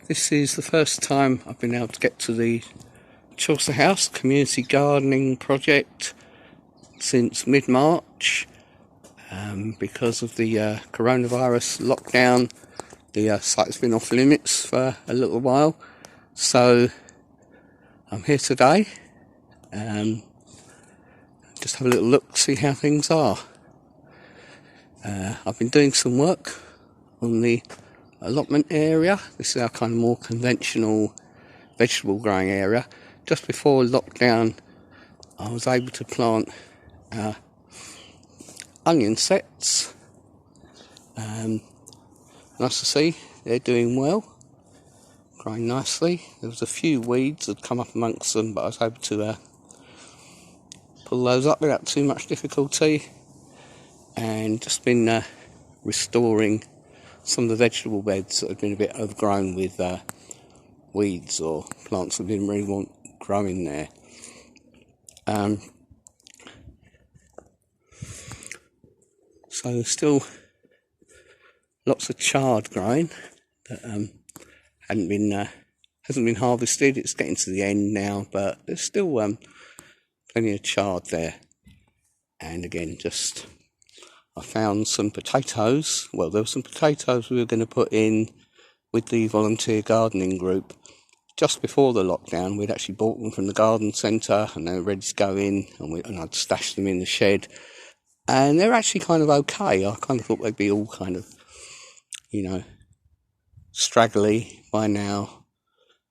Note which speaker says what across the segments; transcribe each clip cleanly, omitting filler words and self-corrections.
Speaker 1: This is the first time I've been able to get to the Chaucer House community gardening project since mid-March. Because of the coronavirus lockdown, the site's been off limits for a little while. So I'm here today. Just have a little look, see how things are. I've been doing some work on the allotment area. This is our kind of more conventional vegetable growing area. Just before lockdown, I was able to plant onion sets. Nice to see, they're doing well, growing nicely. There was a few weeds that had come up amongst them, but I was able to pull those up without too much difficulty, and just been restoring some of the vegetable beds that have been a bit overgrown with weeds or plants that didn't really want growing there. So there's still lots of chard growing that hasn't been harvested. It's getting to the end now, but there's still plenty of chard there. And again, I found some potatoes. Well, there were some potatoes we were going to put in with the volunteer gardening group just before the lockdown. We'd actually bought them from the garden centre and they were ready to go in, and I'd stashed them in the shed. And they're actually kind of okay. I kind of thought they'd be all kind of, straggly by now.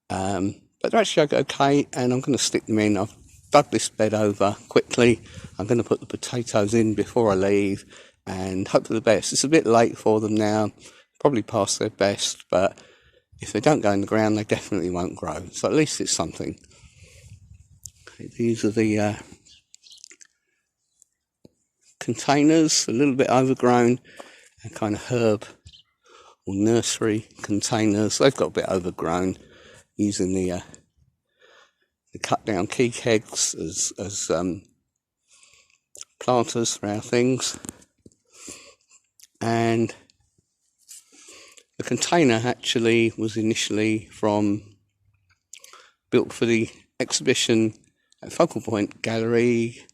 Speaker 1: But they're actually okay, and I'm going to stick them in. I've dug this bed over quickly. I'm going to put the potatoes in before I leave and hope for the best. It's a bit late for them now, probably past their best, but if they don't go in the ground, they definitely won't grow. So at least it's something. These are the containers, a little bit overgrown, and kind of herb or nursery containers. They've got a bit overgrown, using the cut down key kegs as planters for our things. And the container actually was initially built for the exhibition at Focal Point Gallery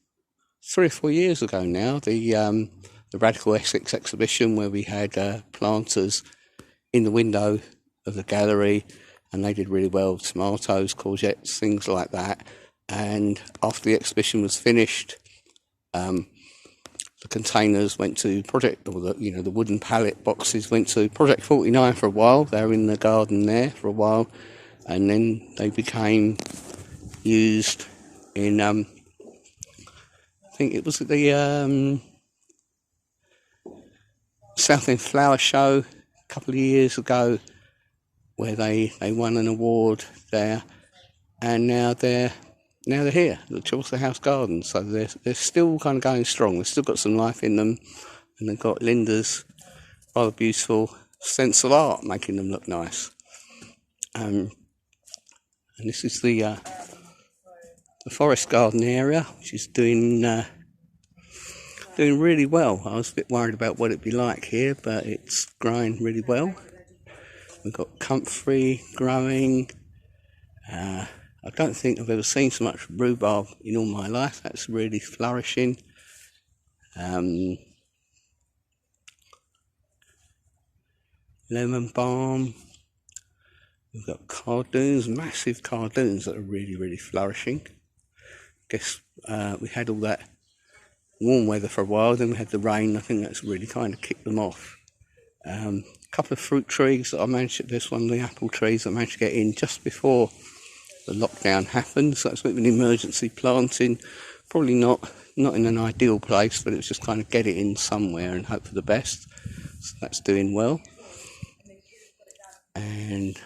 Speaker 1: 3 or 4 years ago now, the Radical Essex exhibition, where we had planters in the window of the gallery, and they did really well, tomatoes, courgettes, things like that. And after the exhibition was finished, the containers went to Project, or the wooden pallet boxes went to Project 49 for a while. They were in the garden there for a while, and then they became used in, I think it was at the South End Flower Show a couple of years ago, where they won an award there, and now they're here, the Chaucer House Garden. So they're still kind of going strong. They've still got some life in them, and they've got Linda's rather beautiful stencil art making them look nice. And this is the forest garden area, which is doing really well. I was a bit worried about what it'd be like here, but it's growing really well. We've got comfrey growing. I don't think I've ever seen so much rhubarb in all my life. That's really flourishing. Lemon balm. We've got cardoons, massive cardoons that are really, really flourishing. Guess we had all that warm weather for a while, then we had the rain. I think that's really kind of kicked them off. A couple of fruit trees that I managed to, there's one of the apple trees I managed to get in just before the lockdown happened, so it's a bit of an emergency planting. Probably not in an ideal place, but it was just kind of get it in somewhere and hope for the best. So that's doing well. And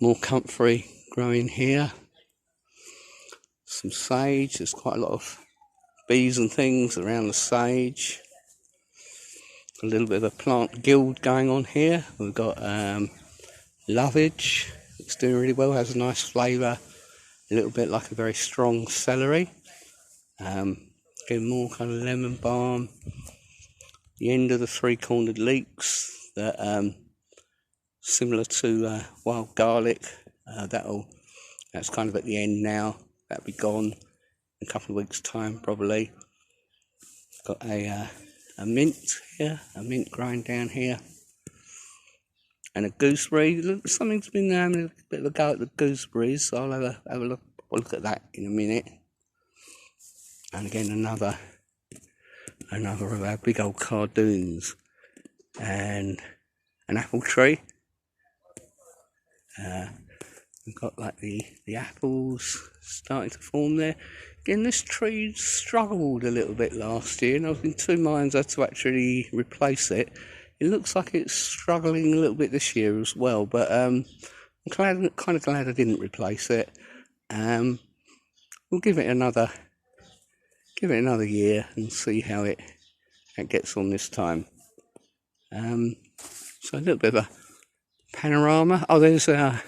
Speaker 1: more comfrey growing here. Some sage. There's quite a lot of bees and things around the sage. A little bit of a plant guild going on here. We've got lovage. It's doing really well, has a nice flavour, a little bit like a very strong celery. Getting more kind of lemon balm. The end of the 3-cornered leeks that similar to wild garlic. That's kind of at the end now. That'll be gone in a couple of weeks' time probably. Got a mint here, a mint growing down here, and a gooseberry. Something's been having a bit of a go at the gooseberries, so I'll have a look at that in a minute. And again, another of our big old cardoons, and an apple tree. We've got like the apples starting to form there. Again, this tree struggled a little bit last year, and I was in two minds as to actually replace it. It looks like it's struggling a little bit this year as well, but I'm kind of glad I didn't replace it. We'll give it another year and see how it gets on this time. So a little bit of a panorama. Oh, there's a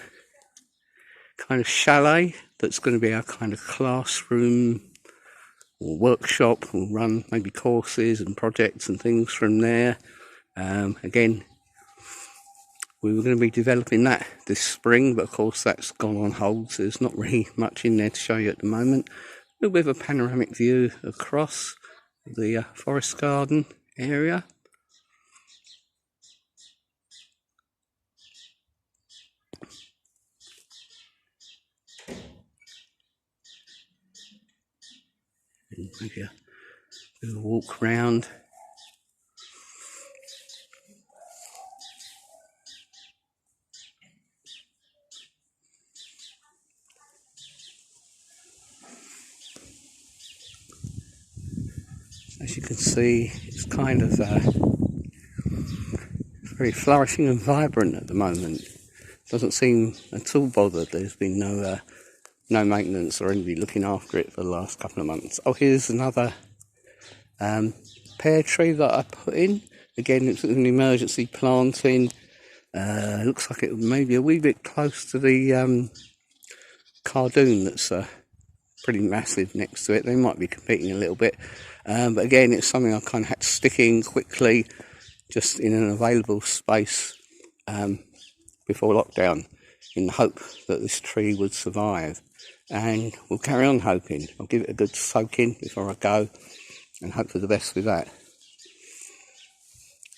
Speaker 1: kind of chalet that's going to be our kind of classroom or workshop. We'll run maybe courses and projects and things from there. Again, we were going to be developing that this spring, but of course that's gone on hold, so there's not really much in there to show you at the moment. A little bit of a panoramic view across the forest garden area. And maybe a bit of a walk round. As you can see, it's kind of very flourishing and vibrant at the moment. Doesn't seem at all bothered. There's been no maintenance or anybody looking after it for the last couple of months. Oh, here's another pear tree that I put in. Again, it's an emergency planting. Looks like it may be a wee bit close to the cardoon that's pretty massive next to it. They might be competing a little bit, but again, it's something I kind of had to stick in quickly, just in an available space before lockdown, in the hope that this tree would survive. And we'll carry on hoping. I'll give it a good soak in before I go and hope for the best with that.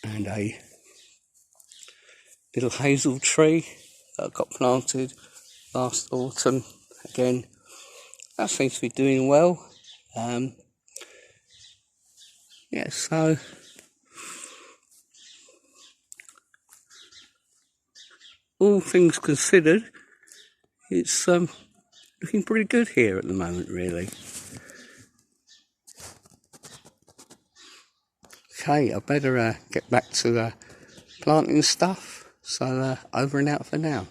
Speaker 1: And a little hazel tree that I got planted last autumn. Again, that seems to be doing well. Yeah, so all things considered, it's looking pretty good here at the moment, really. Okay, I better get back to planting stuff. So over and out for now.